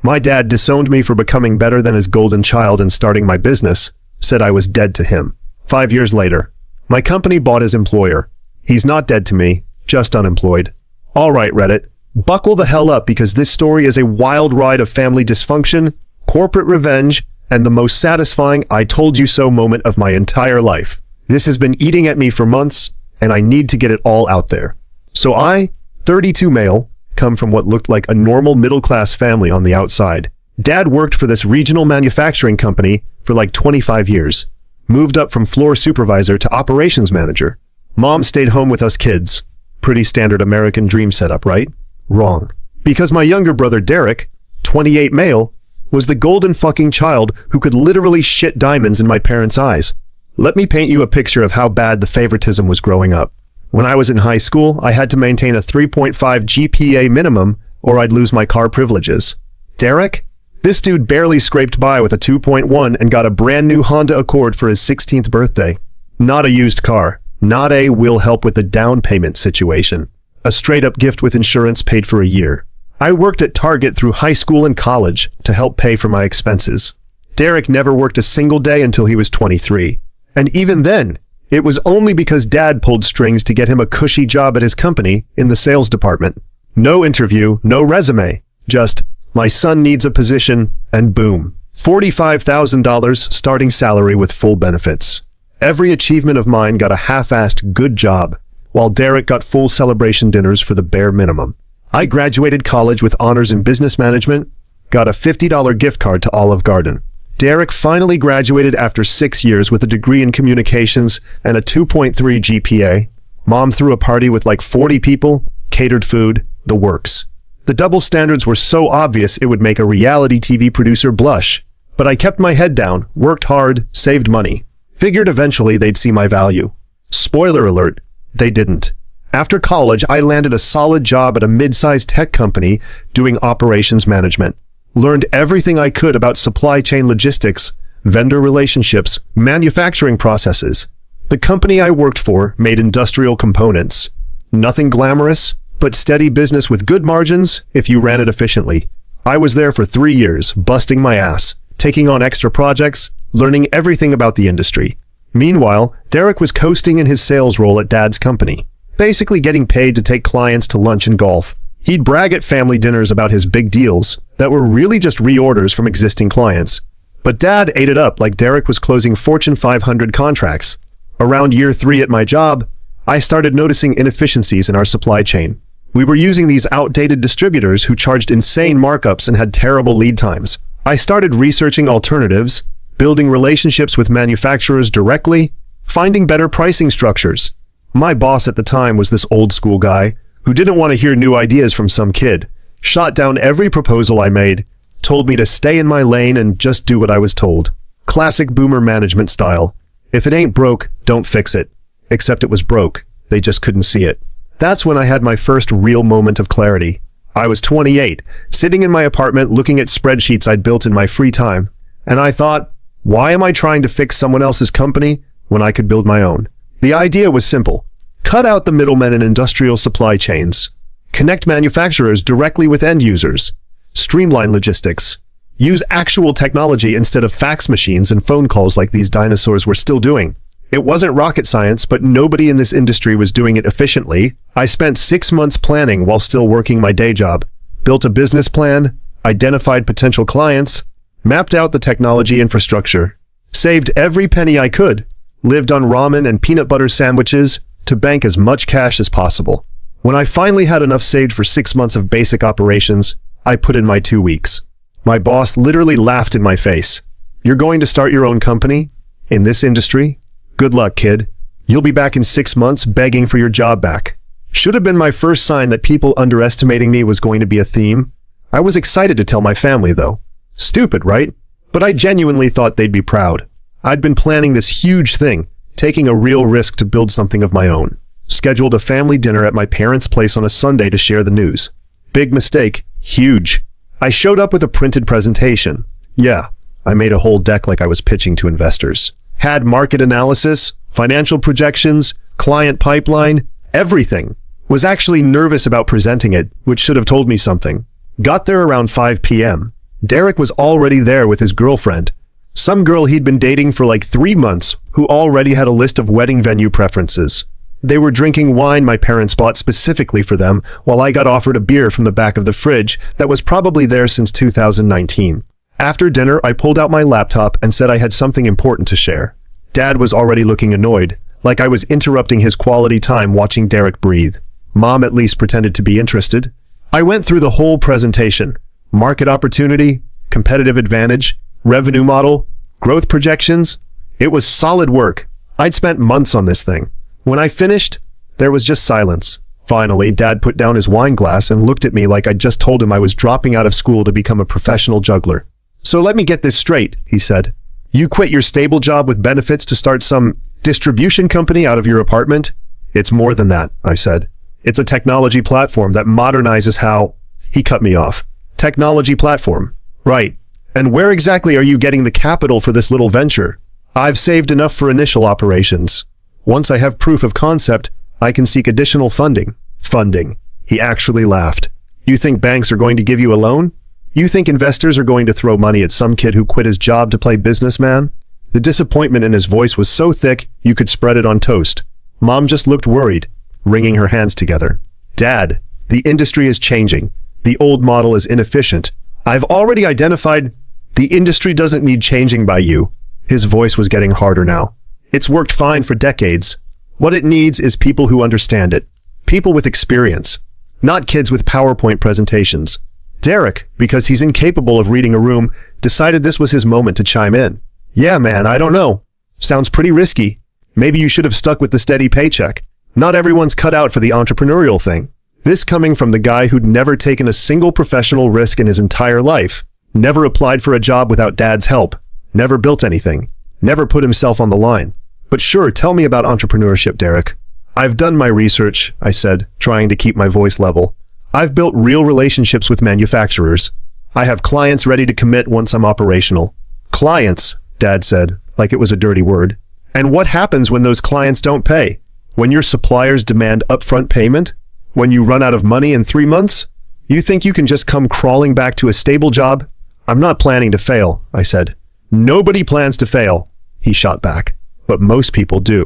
My dad disowned me for becoming better than his golden child and starting my business, said I was dead to him. 5 years later, my company bought his employer. He's not dead to me, just unemployed. All right, Reddit, buckle the hell up because this story is a wild ride of family dysfunction, corporate revenge, and the most satisfying I told you so moment of my entire life. This has been eating at me for months, and I need to get it all out there. So I, 32 male, come from what looked like a normal middle-class family on the outside. Dad worked for this regional manufacturing company for like 25 years. Moved up from floor supervisor to operations manager. Mom stayed home with us kids. Pretty standard American dream setup, right? Wrong. Because my younger brother Derek, 28 male, was the golden fucking child who could literally shit diamonds in my parents' eyes. Let me paint you a picture of how bad the favoritism was growing up. When I was in high school, I had to maintain a 3.5 GPA minimum or I'd lose my car privileges. Derek? This dude barely scraped by with a 2.1 and got a brand new Honda Accord for his 16th birthday. Not a used car. Not a "will help with the down payment" situation. A straight-up gift with insurance paid for a year. I worked at Target through high school and college to help pay for my expenses. Derek never worked a single day until he was 23. And even then, it was only because Dad pulled strings to get him a cushy job at his company in the sales department. No interview, no resume. Just, my son needs a position, and boom. $45,000 starting salary with full benefits. Every achievement of mine got a half-assed good job, while Derek got full celebration dinners for the bare minimum. I graduated college with honors in business management, got a $50 gift card to Olive Garden. Derek finally graduated after 6 years with a degree in communications and a 2.3 GPA. Mom threw a party with like 40 people, catered food, the works. The double standards were so obvious it would make a reality TV producer blush. But I kept my head down, worked hard, saved money. Figured eventually they'd see my value. Spoiler alert, they didn't. After college, I landed a solid job at a mid-sized tech company doing operations management. Learned everything I could about supply chain logistics, vendor relationships, manufacturing processes. The company I worked for made industrial components. Nothing glamorous, but steady business with good margins if you ran it efficiently. I was there for 3 years, busting my ass, taking on extra projects, learning everything about the industry. Meanwhile, Derek was coasting in his sales role at Dad's company, basically getting paid to take clients to lunch and golf. He'd brag at family dinners about his big deals that were really just reorders from existing clients. But Dad ate it up like Derek was closing Fortune 500 contracts. Around year 3 at my job, I started noticing inefficiencies in our supply chain. We were using these outdated distributors who charged insane markups and had terrible lead times. I started researching alternatives, building relationships with manufacturers directly, finding better pricing structures. My boss at the time was this old school guy who didn't want to hear new ideas from some kid, shot down every proposal I made, told me to stay in my lane and just do what I was told. Classic boomer management style. If it ain't broke, don't fix it. Except it was broke. They just couldn't see it. That's when I had my first real moment of clarity. I was 28, sitting in my apartment looking at spreadsheets I'd built in my free time, and I thought, why am I trying to fix someone else's company when I could build my own? The idea was simple. Cut out the middlemen in industrial supply chains. Connect manufacturers directly with end users. Streamline logistics. Use actual technology instead of fax machines and phone calls like these dinosaurs were still doing. It wasn't rocket science, but nobody in this industry was doing it efficiently. I spent 6 months planning while still working my day job. Built a business plan, identified potential clients, mapped out the technology infrastructure, saved every penny I could, lived on ramen and peanut butter sandwiches to bank as much cash as possible. When I finally had enough saved for 6 months of basic operations, I put in my 2 weeks. My boss literally laughed in my face. "You're going to start your own company? In this industry? Good luck, kid. You'll be back in 6 months begging for your job back." Should have been my first sign that people underestimating me was going to be a theme. I was excited to tell my family, though. Stupid, right? But I genuinely thought they'd be proud. I'd been planning this huge thing, taking a real risk to build something of my own. Scheduled a family dinner at my parents' place on a Sunday to share the news. Big mistake. Huge. I showed up with a printed presentation. Yeah, I made a whole deck like I was pitching to investors. Had market analysis, financial projections, client pipeline, everything. Was actually nervous about presenting it, which should have told me something. Got there around 5 p.m. Derek was already there with his girlfriend. Some girl he'd been dating for like 3 months, who already had a list of wedding venue preferences. They were drinking wine my parents bought specifically for them, while I got offered a beer from the back of the fridge that was probably there since 2019. After dinner, I pulled out my laptop and said I had something important to share. Dad was already looking annoyed, like I was interrupting his quality time watching Derek breathe. Mom at least pretended to be interested. I went through the whole presentation. Market opportunity, competitive advantage, revenue model, growth projections. It was solid work. I'd spent months on this thing. When I finished, there was just silence. Finally, Dad put down his wine glass and looked at me like I'd just told him I was dropping out of school to become a professional juggler. "So let me get this straight," he said. "You quit your stable job with benefits to start some distribution company out of your apartment?" "It's more than that," I said. "It's a technology platform that modernizes how—" He cut me off. "Technology platform. Right. And where exactly are you getting the capital for this little venture?" "I've saved enough for initial operations. Once I have proof of concept, I can seek additional funding." "Funding." He actually laughed. "You think banks are going to give you a loan? You think investors are going to throw money at some kid who quit his job to play businessman?" The disappointment in his voice was so thick, you could spread it on toast. Mom just looked worried, wringing her hands together. "Dad, the industry is changing. The old model is inefficient. I've already identified—" "The industry doesn't need changing by you." His voice was getting harder now. "It's worked fine for decades. What it needs is people who understand it. People with experience. Not kids with PowerPoint presentations." Derek, because he's incapable of reading a room, decided this was his moment to chime in. "Yeah, man, I don't know. Sounds pretty risky. Maybe you should have stuck with the steady paycheck. Not everyone's cut out for the entrepreneurial thing." This coming from the guy who'd never taken a single professional risk in his entire life, never applied for a job without Dad's help, never built anything, never put himself on the line. "But sure, tell me about entrepreneurship, Derek." "I've done my research," I said, trying to keep my voice level. "I've built real relationships with manufacturers. I have clients ready to commit once I'm operational." "Clients," Dad said, like it was a dirty word. "And what happens when those clients don't pay? When your suppliers demand upfront payment? When you run out of money in 3 months? You think you can just come crawling back to a stable job?" "I'm not planning to fail," I said. "Nobody plans to fail," he shot back. "But most people do.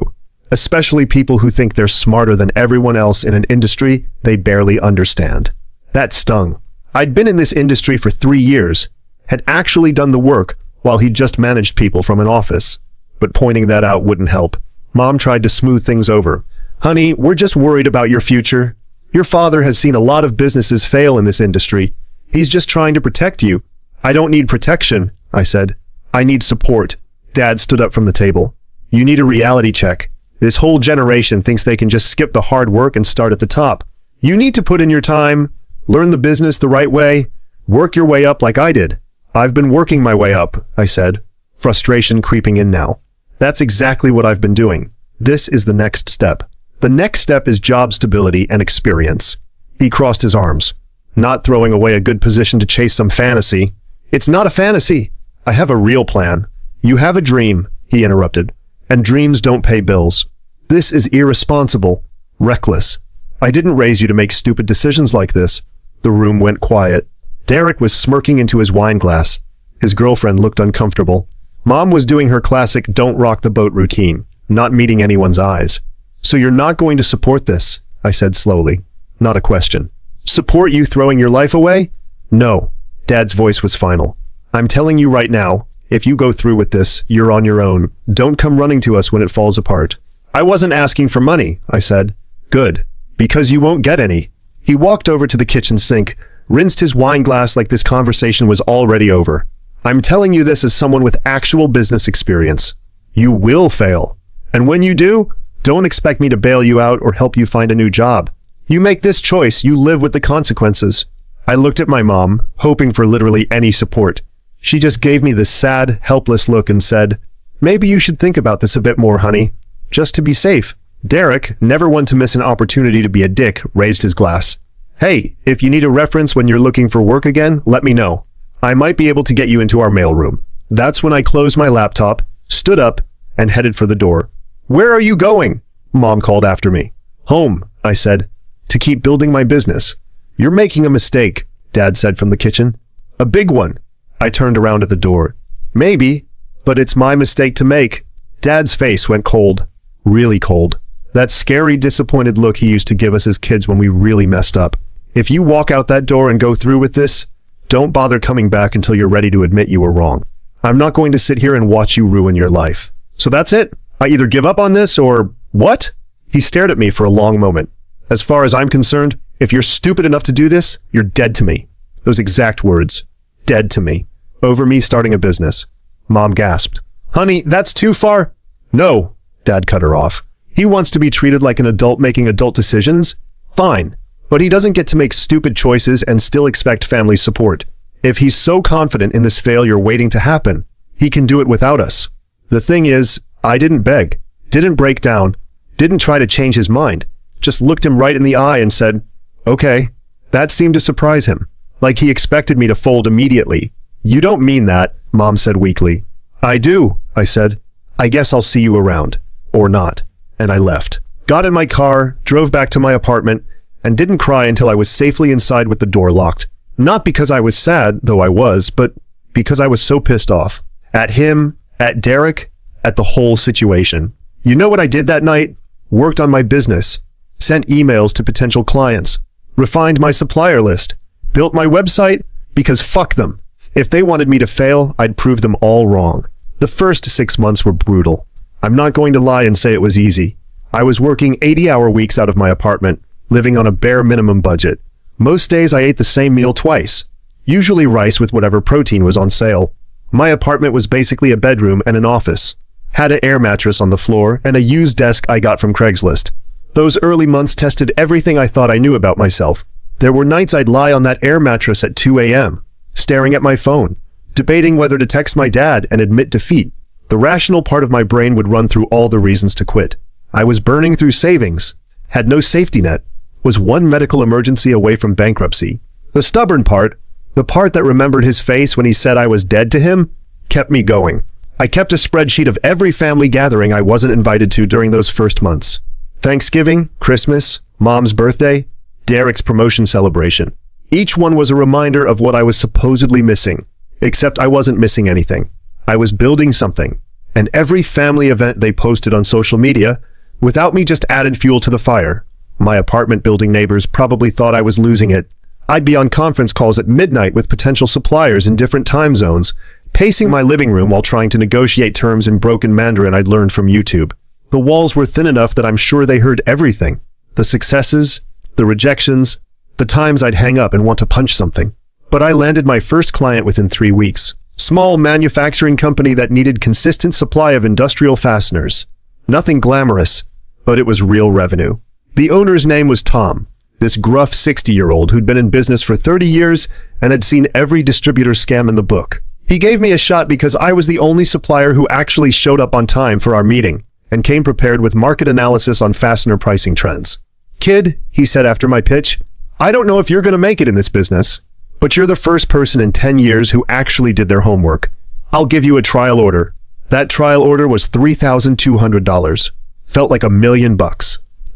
Especially people who think they're smarter than everyone else in an industry they barely understand." That stung. I'd been in this industry for 3 years, had actually done the work while he'd just managed people from an office. But pointing that out wouldn't help. Mom tried to smooth things over. "Honey, we're just worried about your future. Your father has seen a lot of businesses fail in this industry. He's just trying to protect you." "I don't need protection," I said. "I need support." Dad stood up from the table. "You need a reality check. This whole generation thinks they can just skip the hard work and start at the top. You need to put in your time, learn the business the right way, work your way up like I did." "I've been working my way up," I said, frustration creeping in now. "That's exactly what I've been doing. This is the next step. The next step is job stability and experience." He crossed his arms. "Not throwing away a good position to chase some fantasy." "It's not a fantasy. I have a real plan." "You have a dream," he interrupted. "And dreams don't pay bills." "This is irresponsible, reckless. I didn't raise you to make stupid decisions like this." The room went quiet. Derek was smirking into his wine glass. His girlfriend looked uncomfortable. Mom was doing her classic don't rock the boat routine, not meeting anyone's eyes. "So you're not going to support this?" I said slowly. Not a question. "Support you throwing your life away?" "No." Dad's voice was final. "I'm telling you right now, if you go through with this, you're on your own. Don't come running to us when it falls apart." "I wasn't asking for money," I said. "Good. Because you won't get any." He walked over to the kitchen sink, rinsed his wine glass like this conversation was already over. "I'm telling you this as someone with actual business experience. You will fail. And when you do, don't expect me to bail you out or help you find a new job. You make this choice, you live with the consequences." I looked at my mom, hoping for literally any support. She just gave me this sad, helpless look and said, "Maybe you should think about this a bit more, honey. Just to be safe." Derek, never one to miss an opportunity to be a dick, raised his glass. "Hey, if you need a reference when you're looking for work again, let me know. I might be able to get you into our mailroom." That's when I closed my laptop, stood up, and headed for the door. "Where are you going?" Mom called after me. "Home," I said, "to keep building my business." "You're making a mistake," Dad said from the kitchen. "A big one." I turned around at the door. Maybe, but it's my mistake to make. Dad's face went cold. Really cold. That scary, disappointed look he used to give us as kids when we really messed up. If you walk out that door and go through with this, don't bother coming back until you're ready to admit you were wrong. I'm not going to sit here and watch you ruin your life. So that's it? I either give up on this or what? He stared at me for a long moment. As far as I'm concerned, if you're stupid enough to do this, you're dead to me. Those exact words. Dead to me. Over me starting a business. Mom gasped. Honey, that's too far. No, Dad cut her off. He wants to be treated like an adult making adult decisions? Fine. But he doesn't get to make stupid choices and still expect family support. If he's so confident in this failure waiting to happen, he can do it without us. The thing is, I didn't beg, didn't break down, didn't try to change his mind, just looked him right in the eye and said, okay. That seemed to surprise him, like he expected me to fold immediately. You don't mean that, Mom said weakly. I do, I said. I guess I'll see you around. Or not. And I left. Got in my car, drove back to my apartment, and didn't cry until I was safely inside with the door locked. Not because I was sad, though I was, but because I was so pissed off. At him, at Derek, at the whole situation. You know what I did that night? Worked on my business. Sent emails to potential clients. Refined my supplier list. Built my website, because fuck them. If they wanted me to fail, I'd prove them all wrong. The first 6 months were brutal. I'm not going to lie and say it was easy. I was working 80-hour weeks out of my apartment, living on a bare minimum budget. Most days I ate the same meal twice, usually rice with whatever protein was on sale. My apartment was basically a bedroom and an office. Had an air mattress on the floor and a used desk I got from Craigslist. Those early months tested everything I thought I knew about myself. There were nights I'd lie on that air mattress at 2 a.m., staring at my phone, debating whether to text my dad and admit defeat. The rational part of my brain would run through all the reasons to quit. I was burning through savings, had no safety net, was one medical emergency away from bankruptcy. The stubborn part, the part that remembered his face when he said I was dead to him, kept me going. I kept a spreadsheet of every family gathering I wasn't invited to during those first months. Thanksgiving, Christmas, Mom's birthday, Derek's promotion celebration. Each one was a reminder of what I was supposedly missing, except I wasn't missing anything. I was building something, and every family event they posted on social media, without me, just added fuel to the fire. My apartment building neighbors probably thought I was losing it. I'd be on conference calls at midnight with potential suppliers in different time zones, pacing my living room while trying to negotiate terms in broken Mandarin I'd learned from YouTube. The walls were thin enough that I'm sure they heard everything. The successes, the rejections, the times I'd hang up and want to punch something. But I landed my first client within 3 weeks. Small manufacturing company that needed consistent supply of industrial fasteners. Nothing glamorous, but it was real revenue. The owner's name was Tom, this gruff 60-year-old who'd been in business for 30 years and had seen every distributor scam in the book. He gave me a shot because I was the only supplier who actually showed up on time for our meeting and came prepared with market analysis on fastener pricing trends. Kid, he said after my pitch, I don't know if you're going to make it in this business, but you're the first person in 10 years who actually did their homework. I'll give you a trial order. That trial order was $3,200. Felt like $1 million.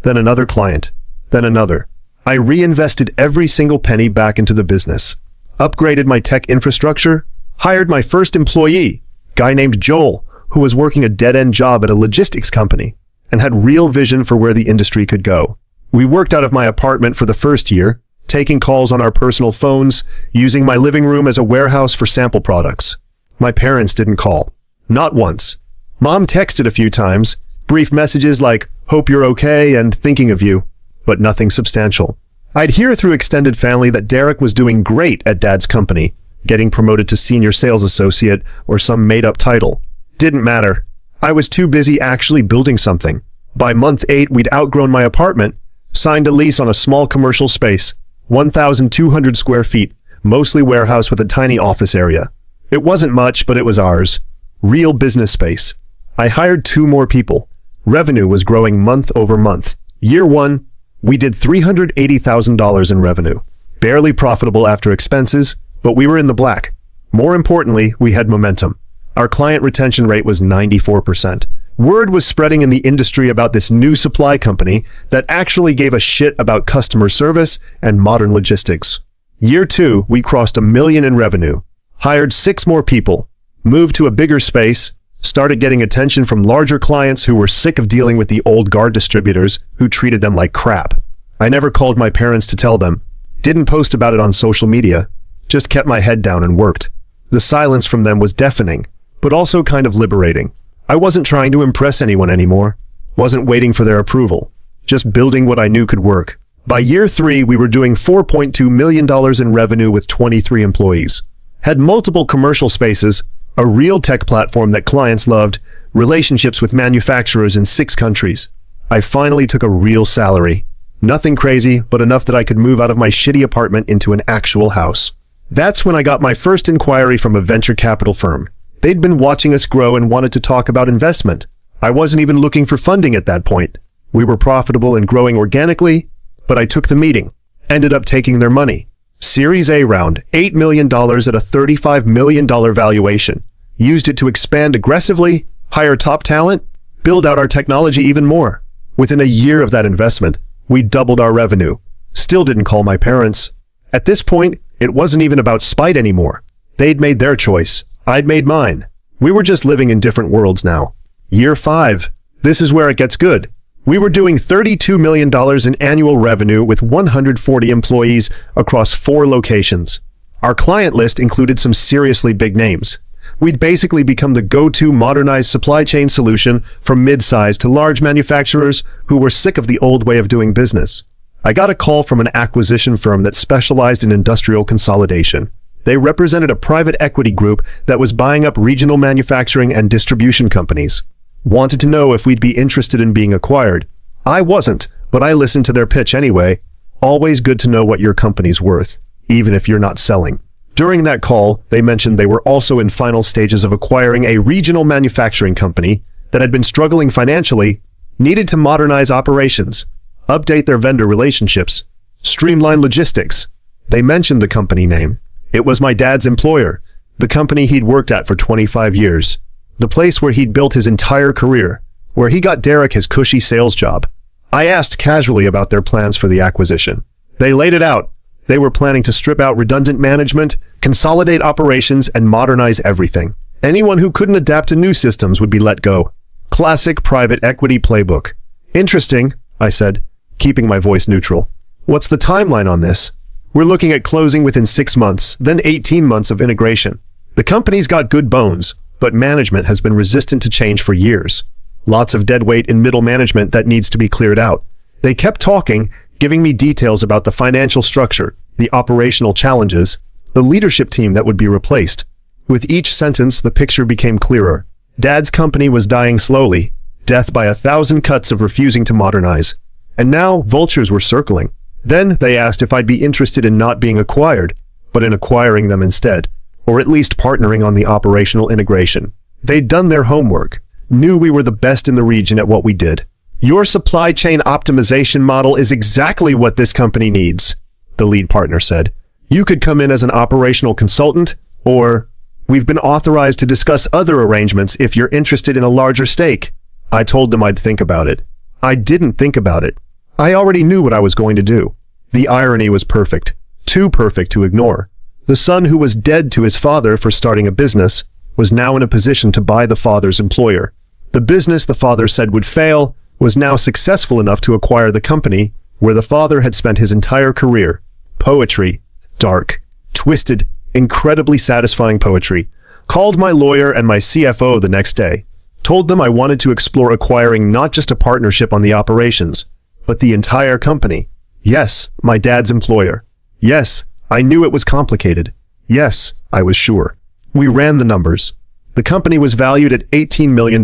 Then another client. Then another. I reinvested every single penny back into the business. Upgraded my tech infrastructure. Hired my first employee, guy named Joel, who was working a dead-end job at a logistics company and had real vision for where the industry could go. We worked out of my apartment for the first year, taking calls on our personal phones, using my living room as a warehouse for sample products. My parents didn't call. Not once. Mom texted a few times, brief messages like, hope you're okay and thinking of you, but nothing substantial. I'd hear through extended family that Derek was doing great at Dad's company, getting promoted to senior sales associate or some made-up title. Didn't matter. I was too busy actually building something. By month 8, we'd outgrown my apartment, signed a lease on a small commercial space, 1,200 square feet, mostly warehouse with a tiny office area. It wasn't much, but it was ours. Real business space. I hired 2 more people. Revenue was growing month over month. Year 1, we did $380,000 in revenue. Barely profitable after expenses, but we were in the black. More importantly, we had momentum. Our client retention rate was 94%. Word was spreading in the industry about this new supply company that actually gave a shit about customer service and modern logistics. Year 2, we crossed $1 million in revenue. hired 6 more people, moved to a bigger space, started getting attention from larger clients who were sick of dealing with the old guard distributors who treated them like crap. I never called my parents to tell them, didn't post about it on social media, just kept my head down and worked. The silence from them was deafening, but also kind of liberating. I wasn't trying to impress anyone anymore, wasn't waiting for their approval, just building what I knew could work. By year 3, we were doing $4.2 million in revenue with 23 employees. Had multiple commercial spaces, a real tech platform that clients loved, relationships with manufacturers in 6 countries. I finally took a real salary. Nothing crazy, but enough that I could move out of my shitty apartment into an actual house. That's when I got my first inquiry from a venture capital firm. They'd been watching us grow and wanted to talk about investment. I wasn't even looking for funding at that point. We were profitable and growing organically, but I took the meeting. Ended up taking their money. Series A round, $8 million at a $35 million valuation. Used it to expand aggressively, hire top talent, build out our technology even more. Within a year of that investment, we doubled our revenue. Still didn't call my parents. At this point, it wasn't even about spite anymore. They'd made their choice. I'd made mine. We were just living in different worlds now. Year 5. This is where it gets good. We were doing $32 million in annual revenue with 140 employees across 4 locations. Our client list included some seriously big names. We'd basically become the go-to modernized supply chain solution for mid-size to large manufacturers who were sick of the old way of doing business. I got a call from an acquisition firm that specialized in industrial consolidation. They represented a private equity group that was buying up regional manufacturing and distribution companies. Wanted to know if we'd be interested in being acquired. I wasn't, but I listened to their pitch anyway. Always good to know what your company's worth, even if you're not selling. During that call, they mentioned they were also in final stages of acquiring a regional manufacturing company that had been struggling financially, needed to modernize operations, update their vendor relationships, streamline logistics. They mentioned the company name. It was my dad's employer, the company he'd worked at for 25 years, the place where he'd built his entire career, where he got Derek his cushy sales job. I asked casually about their plans for the acquisition. They laid it out. They were planning to strip out redundant management, consolidate operations, and modernize everything. Anyone who couldn't adapt to new systems would be let go. Classic private equity playbook. Interesting, I said, keeping my voice neutral. What's the timeline on this? We're looking at closing within 6 months, then 18 months of integration. The company's got good bones, but management has been resistant to change for years. Lots of dead weight in middle management that needs to be cleared out. They kept talking, giving me details about the financial structure, the operational challenges, the leadership team that would be replaced. With each sentence, the picture became clearer. Dad's company was dying slowly, death by 1,000 cuts of refusing to modernize. And now, vultures were circling. Then they asked if I'd be interested in not being acquired, but in acquiring them instead, or at least partnering on the operational integration. They'd done their homework, knew we were the best in the region at what we did. Your supply chain optimization model is exactly what this company needs, the lead partner said. You could come in as an operational consultant, or we've been authorized to discuss other arrangements if you're interested in a larger stake. I told them I'd think about it. I didn't think about it. I already knew what I was going to do. The irony was perfect. Too perfect to ignore. The son who was dead to his father for starting a business was now in a position to buy the father's employer. The business the father said would fail was now successful enough to acquire the company where the father had spent his entire career. Poetry. Dark. Twisted. Incredibly satisfying poetry. Called my lawyer and my CFO the next day. Told them I wanted to explore acquiring not just a partnership on the operations, but the entire company. Yes, my dad's employer. Yes, I knew it was complicated. Yes, I was sure. We ran the numbers. The company was valued at $18 million,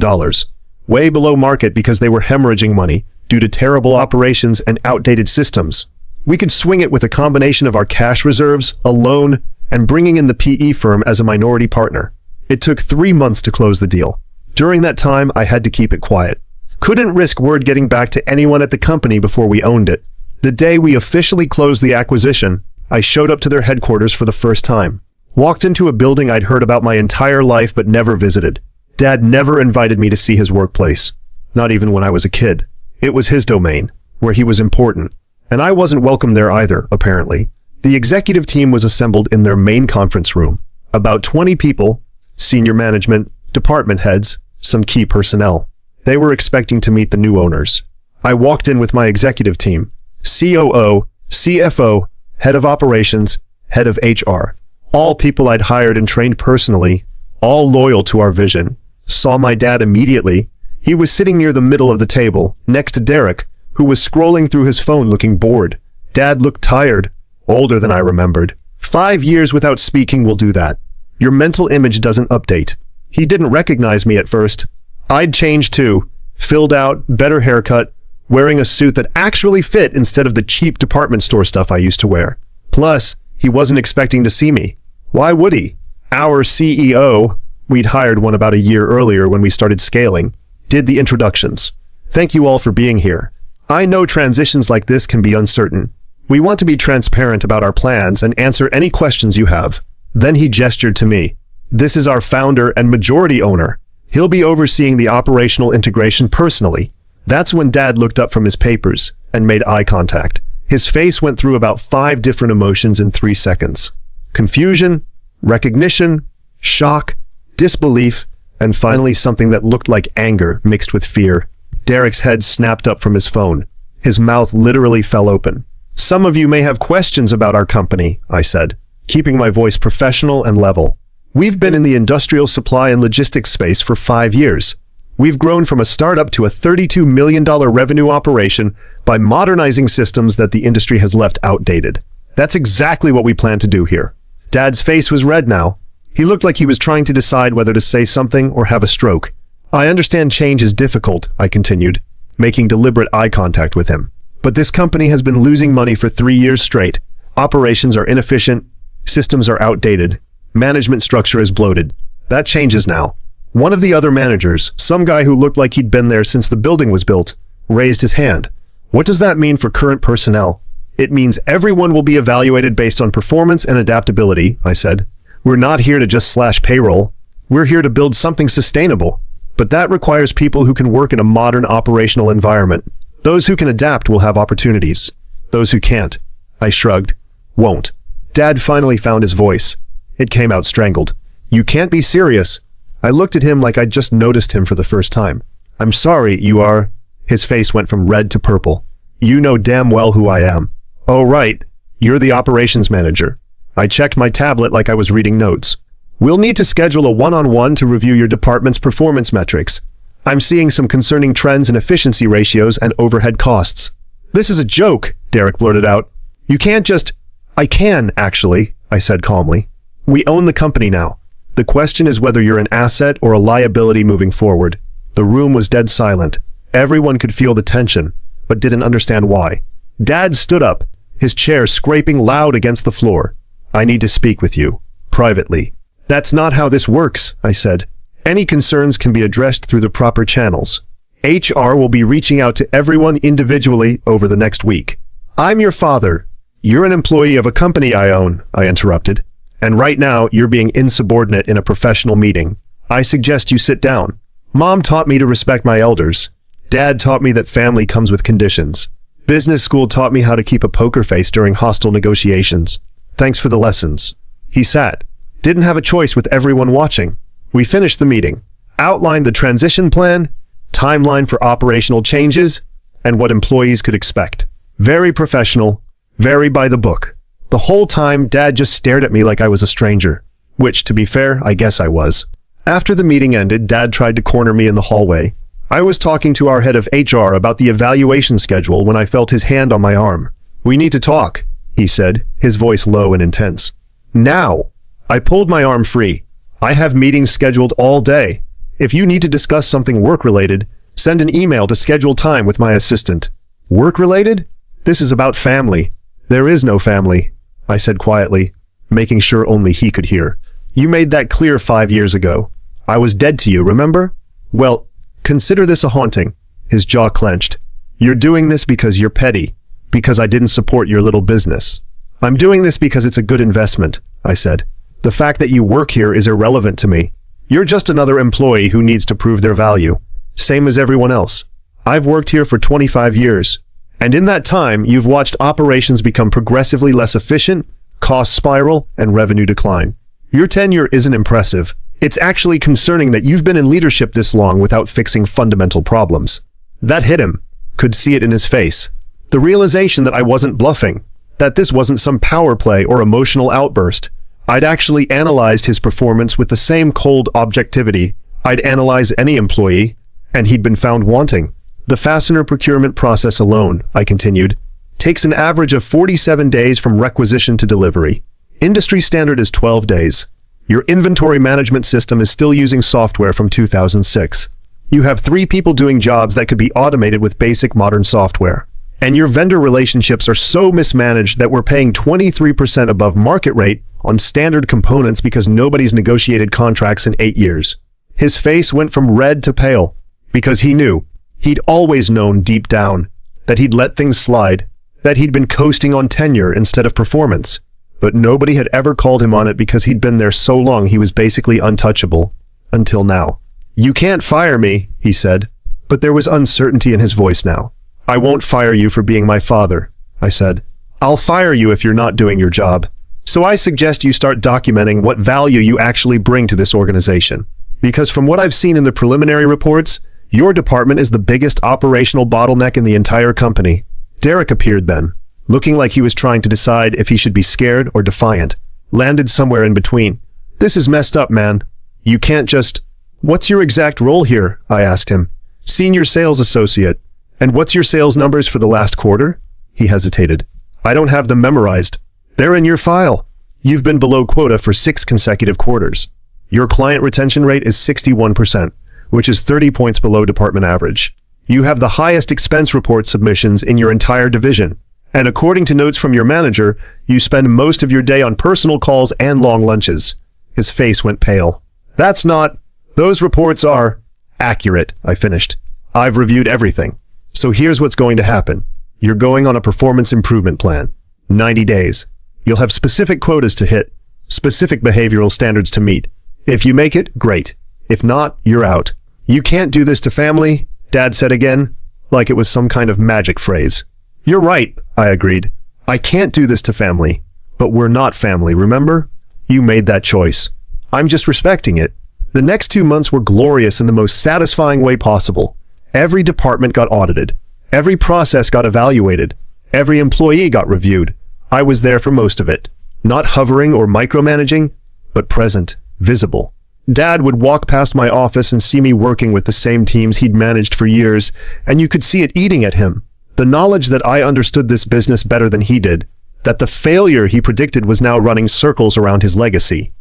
way below market because they were hemorrhaging money due to terrible operations and outdated systems. We could swing it with a combination of our cash reserves, a loan, and bringing in the PE firm as a minority partner. It took 3 months to close the deal. During that time, I had to keep it quiet. Couldn't risk word getting back to anyone at the company before we owned it. The day we officially closed the acquisition, I showed up to their headquarters for the first time. Walked into a building I'd heard about my entire life but never visited. Dad never invited me to see his workplace. Not even when I was a kid. It was his domain, where he was important. And I wasn't welcome there either, apparently. The executive team was assembled in their main conference room. About 20 people, senior management, department heads, some key personnel. They were expecting to meet the new owners. I walked in with my executive team, COO, CFO, head of operations, head of HR. All people I'd hired and trained personally, all loyal to our vision. Saw my dad immediately. He was sitting near the middle of the table, next to Derek, who was scrolling through his phone looking bored. Dad looked tired, older than I remembered. 5 years without speaking will do that. Your mental image doesn't update. He didn't recognize me at first. I'd changed too. Filled out, better haircut, wearing a suit that actually fit instead of the cheap department store stuff I used to wear. Plus, he wasn't expecting to see me. Why would he? Our CEO, we'd hired one about a year earlier when we started scaling, did the introductions. Thank you all for being here. I know transitions like this can be uncertain. We want to be transparent about our plans and answer any questions you have. Then he gestured to me. This is our founder and majority owner. He'll be overseeing the operational integration personally. That's when Dad looked up from his papers and made eye contact. His face went through about 5 different emotions in 3 seconds. Confusion, recognition, shock, disbelief, and finally something that looked like anger mixed with fear. Derek's head snapped up from his phone. His mouth literally fell open. Some of you may have questions about our company, I said, keeping my voice professional and level. We've been in the industrial supply and logistics space for 5 years. We've grown from a startup to a $32 million revenue operation by modernizing systems that the industry has left outdated. That's exactly what we plan to do here. Dad's face was red now. He looked like he was trying to decide whether to say something or have a stroke. I understand change is difficult, I continued, making deliberate eye contact with him. But this company has been losing money for 3 years straight. Operations are inefficient, systems are outdated, management structure is bloated. That changes now. One of the other managers, some guy who looked like he'd been there since the building was built, raised his hand. What does that mean for current personnel? It means everyone will be evaluated based on performance and adaptability, I said. We're not here to just slash payroll. We're here to build something sustainable. But that requires people who can work in a modern operational environment. Those who can adapt will have opportunities. Those who can't, I shrugged, won't. Dad finally found his voice. It came out strangled. You can't be serious. I looked at him like I'd just noticed him for the first time. I'm sorry, you are... His face went from red to purple. You know damn well who I am. Oh, right. You're the operations manager. I checked my tablet like I was reading notes. We'll need to schedule a one-on-one to review your department's performance metrics. I'm seeing some concerning trends in efficiency ratios and overhead costs. This is a joke, Derek blurted out. You can't just... I can, actually, I said calmly. We own the company now. The question is whether you're an asset or a liability moving forward. The room was dead silent. Everyone could feel the tension, but didn't understand why. Dad stood up, his chair scraping loud against the floor. I need to speak with you, privately. That's not how this works, I said. Any concerns can be addressed through the proper channels. HR will be reaching out to everyone individually over the next week. I'm your father. You're an employee of a company I own, I interrupted. And right now, you're being insubordinate in a professional meeting. I suggest you sit down. Mom taught me to respect my elders. Dad taught me that family comes with conditions. Business school taught me how to keep a poker face during hostile negotiations. Thanks for the lessons. He sat. Didn't have a choice with everyone watching. We finished the meeting. Outlined the transition plan, timeline for operational changes, and what employees could expect. Very professional, very by the book. The whole time, Dad just stared at me like I was a stranger. Which, to be fair, I guess I was. After the meeting ended, Dad tried to corner me in the hallway. I was talking to our head of HR about the evaluation schedule when I felt his hand on my arm. We need to talk, he said, his voice low and intense. Now! I pulled my arm free. I have meetings scheduled all day. If you need to discuss something work-related, send an email to schedule time with my assistant. Work-related? This is about family. There is no family, I said quietly, making sure only he could hear. You made that clear 5 years ago. I was dead to you, remember? Well, consider this a haunting. His jaw clenched. You're doing this because you're petty, because I didn't support your little business. I'm doing this because it's a good investment, I said. The fact that you work here is irrelevant to me. You're just another employee who needs to prove their value, same as everyone else. I've worked here for 25 years, and in that time, you've watched operations become progressively less efficient, cost spiral, and revenue decline. Your tenure isn't impressive. It's actually concerning that you've been in leadership this long without fixing fundamental problems." That hit him. Could see it in his face. The realization that I wasn't bluffing, that this wasn't some power play or emotional outburst. I'd actually analyzed his performance with the same cold objectivity I'd analyze any employee, and he'd been found wanting. "The fastener procurement process alone," I continued, "takes an average of 47 days from requisition to delivery. Industry standard is 12 days. Your inventory management system is still using software from 2006. You have 3 people doing jobs that could be automated with basic modern software. And your vendor relationships are so mismanaged that we're paying 23% above market rate on standard components because nobody's negotiated contracts in 8 years. His face went from red to pale, because he knew, he'd always known deep down, that he'd let things slide, that he'd been coasting on tenure instead of performance. But nobody had ever called him on it because he'd been there so long he was basically untouchable. Until now. "You can't fire me," he said, but there was uncertainty in his voice now. "I won't fire you for being my father," I said. "I'll fire you if you're not doing your job. So I suggest you start documenting what value you actually bring to this organization. Because from what I've seen in the preliminary reports, your department is the biggest operational bottleneck in the entire company." Derek appeared then, looking like he was trying to decide if he should be scared or defiant. Landed somewhere in between. "This is messed up, man. You can't just—" "What's your exact role here?" I asked him. "Senior sales associate. And what's your sales numbers for the last quarter?" He hesitated. "I don't have them memorized. They're in your file. You've been below quota for 6 consecutive quarters. Your client retention rate is 61%, which is 30 points below department average. You have the highest expense report submissions in your entire division. And according to notes from your manager, you spend most of your day on personal calls and long lunches." His face went pale. "That's not— Those reports are— accurate," I finished. "I've reviewed everything. So here's what's going to happen. You're going on a performance improvement plan. 90 days. You'll have specific quotas to hit, specific behavioral standards to meet. If you make it, great. If not, you're out. You can't do this to family," Dad said again, like it was some kind of magic phrase. "You're right," I agreed. "I can't do this to family. But we're not family, remember? You made that choice. I'm just respecting it." The next 2 months were glorious in the most satisfying way possible. Every department got audited. Every process got evaluated. Every employee got reviewed. I was there for most of it. Not hovering or micromanaging, but present, visible. Dad would walk past my office and see me working with the same teams he'd managed for years, and you could see it eating at him. The knowledge that I understood this business better than he did, that the failure he predicted was now running circles around his legacy.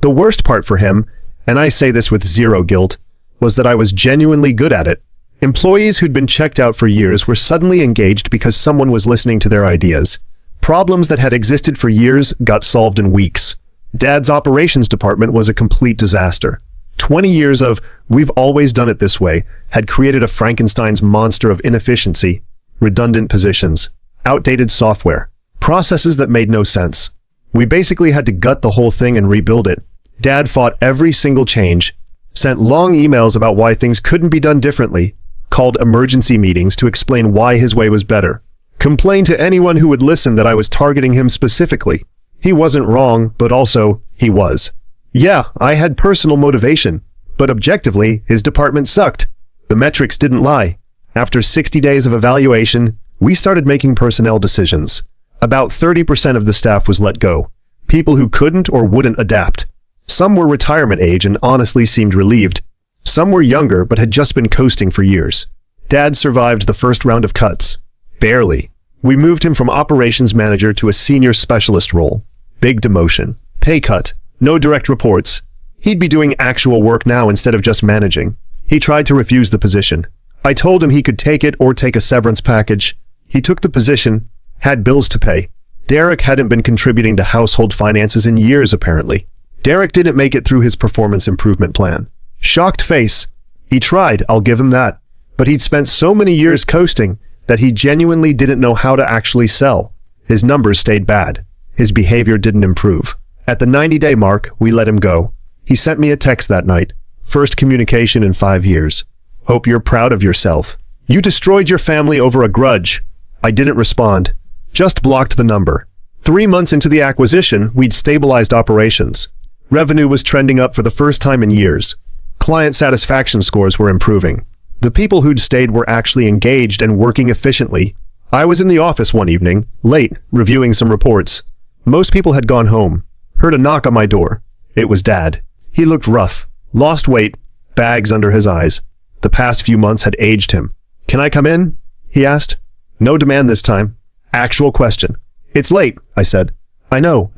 The worst part for him, and I say this with zero guilt, was that I was genuinely good at it. Employees who'd been checked out for years were suddenly engaged because someone was listening to their ideas. Problems that had existed for years got solved in weeks. Dad's operations department was a complete disaster. 20 years of "we've always done it this way" had created a Frankenstein's monster of inefficiency, redundant positions, outdated software, processes that made no sense. We basically had to gut the whole thing and rebuild it. Dad fought every single change, sent long emails about why things couldn't be done differently, called emergency meetings to explain why his way was better, complained to anyone who would listen that I was targeting him specifically. He wasn't wrong, but also, he was. Yeah, I had personal motivation, but objectively, his department sucked. The metrics didn't lie. After 60 days of evaluation, we started making personnel decisions. About 30% of the staff was let go. People who couldn't or wouldn't adapt. Some were retirement age and honestly seemed relieved. Some were younger but had just been coasting for years. Dad survived the first round of cuts. Barely. We moved him from operations manager to a senior specialist role. Big demotion. Pay cut. No direct reports. He'd be doing actual work now instead of just managing. He tried to refuse the position. I told him he could take it or take a severance package. He took the position, had bills to pay. Derek hadn't been contributing to household finances in years, apparently. Derek didn't make it through his performance improvement plan. Shocked face. He tried, I'll give him that. But he'd spent so many years coasting that he genuinely didn't know how to actually sell. His numbers stayed bad. His behavior didn't improve. At the 90-day mark, we let him go. He sent me a text that night. First communication in 5 years. Hope you're proud of yourself. You destroyed your family over a grudge. I didn't respond. Just blocked the number. 3 months into the acquisition, we'd stabilized operations. Revenue was trending up for the first time in years. Client satisfaction scores were improving. The people who'd stayed were actually engaged and working efficiently. I was in the office one evening, late, reviewing some reports. Most people had gone home. Heard a knock on my door. It was Dad. He looked rough, lost weight, bags under his eyes. The past few months had aged him. "Can I come in?" he asked. No demand this time. Actual question. "It's late," I said. "I know,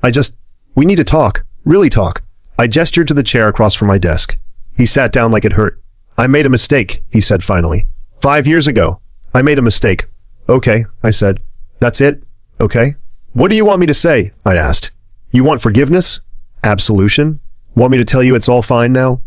we need to talk, really talk." I gestured to the chair across from my desk. He sat down like it hurt. "I made a mistake," he said finally. 5 years ago, I made a mistake." "Okay," I said. "That's it? Okay. What do you want me to say?" I asked. "You want forgiveness? Absolution? Want me to tell you it's all fine now?"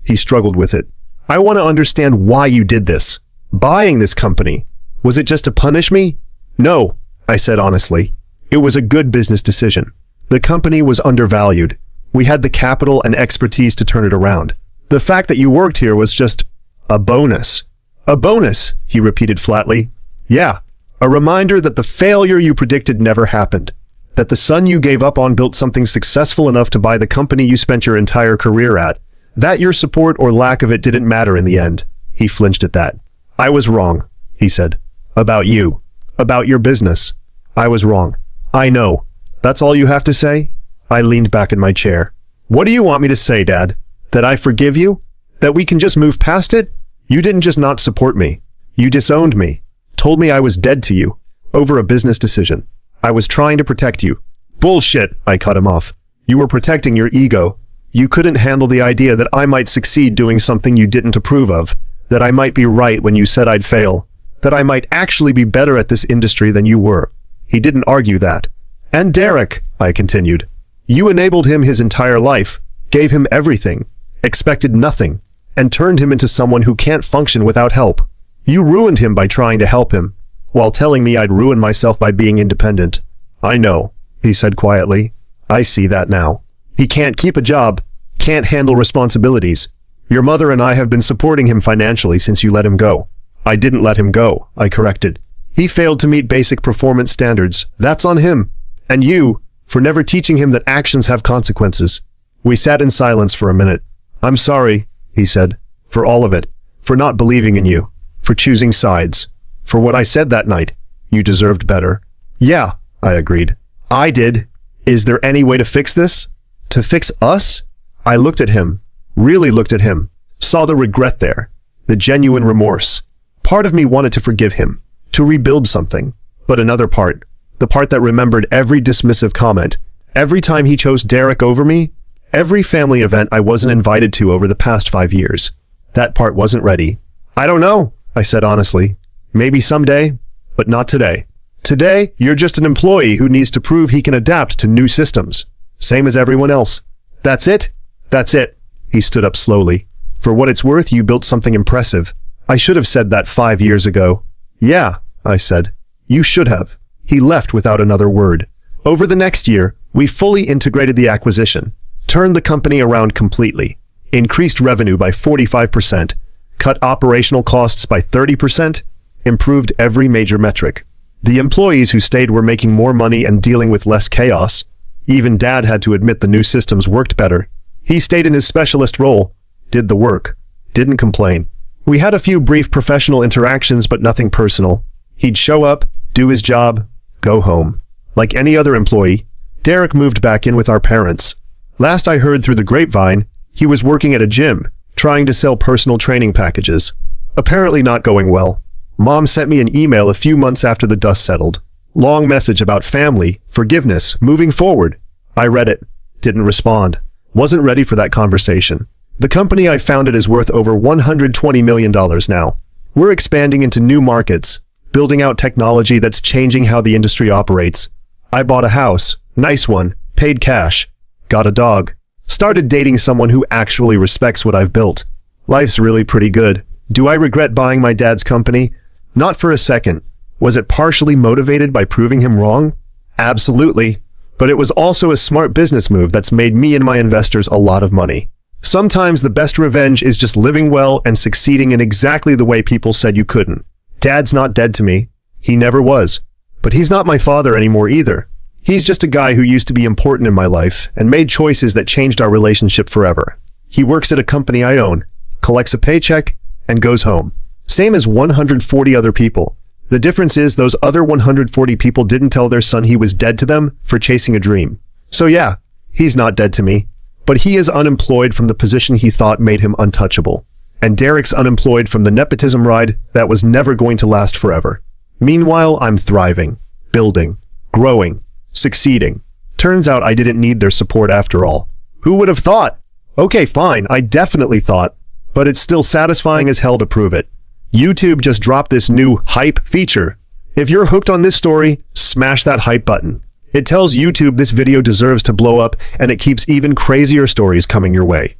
He struggled with it. "I want to understand why you did this. Buying this company. Was it just to punish me?" "No," I said honestly. "It was a good business decision. The company was undervalued. We had the capital and expertise to turn it around. The fact that you worked here was just a bonus." "A bonus," he repeated flatly. "Yeah, a reminder that the failure you predicted never happened. That the son you gave up on built something successful enough to buy the company you spent your entire career at. That your support or lack of it didn't matter in the end." He flinched at that. "I was wrong," he said. "About you. About your business. I was wrong. I know. That's all you have to say?" I leaned back in my chair. "What do you want me to say, Dad? That I forgive you? That we can just move past it? You didn't just not support me. You disowned me. Told me I was dead to you. Over a business decision. I was trying to protect you." "Bullshit," I cut him off. "You were protecting your ego. You couldn't handle the idea that I might succeed doing something you didn't approve of. That I might be right when you said I'd fail. That I might actually be better at this industry than you were." He didn't argue that. "And Derek," I continued. "You enabled him his entire life, gave him everything, expected nothing, and turned him into someone who can't function without help. You ruined him by trying to help him, while telling me I'd ruin myself by being independent." "I know," he said quietly. "I see that now. He can't keep a job, can't handle responsibilities. Your mother and I have been supporting him financially since you let him go." "I didn't let him go," I corrected. "He failed to meet basic performance standards. That's on him. And you, for never teaching him that actions have consequences." We sat in silence for a minute. "I'm sorry," he said, "for all of it. For not believing in you. For choosing sides. For what I said that night. You deserved better." "Yeah," I agreed. "I did. Is there any way to fix this? To fix us?" I looked at him. Really looked at him. Saw the regret there. The genuine remorse. Part of me wanted to forgive him. To rebuild something. But another part. The part that remembered every dismissive comment. Every time he chose Derek over me. Every family event I wasn't invited to over the past 5 years. That part wasn't ready. "I don't know," I said honestly. "Maybe someday, but not today. Today, you're just an employee who needs to prove he can adapt to new systems. Same as everyone else. That's it? That's it." He stood up slowly. "For what it's worth, you built something impressive. I should have said that 5 years ago." "Yeah," I said. "You should have." He left without another word. Over the next year, we fully integrated the acquisition, turned the company around completely, increased revenue by 45%, cut operational costs by 30%, improved every major metric. The employees who stayed were making more money and dealing with less chaos. Even Dad had to admit the new systems worked better. He stayed in his specialist role, did the work, didn't complain. We had a few brief professional interactions, but nothing personal. He'd show up, do his job, go home. Like any other employee, Derek moved back in with our parents. Last I heard through the grapevine, he was working at a gym, trying to sell personal training packages. Apparently not going well. Mom sent me an email a few months after the dust settled. Long message about family, forgiveness, moving forward. I read it. Didn't respond. Wasn't ready for that conversation. The company I founded is worth over $120 million now. We're expanding into new markets, building out technology that's changing how the industry operates. I bought a house, nice one, paid cash, got a dog, started dating someone who actually respects what I've built. Life's really pretty good. Do I regret buying my dad's company? Not for a second. Was it partially motivated by proving him wrong? Absolutely. But it was also a smart business move that's made me and my investors a lot of money. Sometimes the best revenge is just living well and succeeding in exactly the way people said you couldn't. Dad's not dead to me. He never was. But he's not my father anymore either. He's just a guy who used to be important in my life and made choices that changed our relationship forever. He works at a company I own, collects a paycheck, and goes home. Same as 140 other people. The difference is those other 140 people didn't tell their son he was dead to them for chasing a dream. So yeah, he's not dead to me, but he is unemployed from the position he thought made him untouchable. And Derek's unemployed from the nepotism ride that was never going to last forever. Meanwhile, I'm thriving, building, growing, succeeding. Turns out I didn't need their support after all. Who would have thought? Okay, fine, I definitely thought, but it's still satisfying as hell to prove it. YouTube just dropped this new hype feature. If you're hooked on this story, smash that hype button. It tells YouTube this video deserves to blow up, and it keeps even crazier stories coming your way.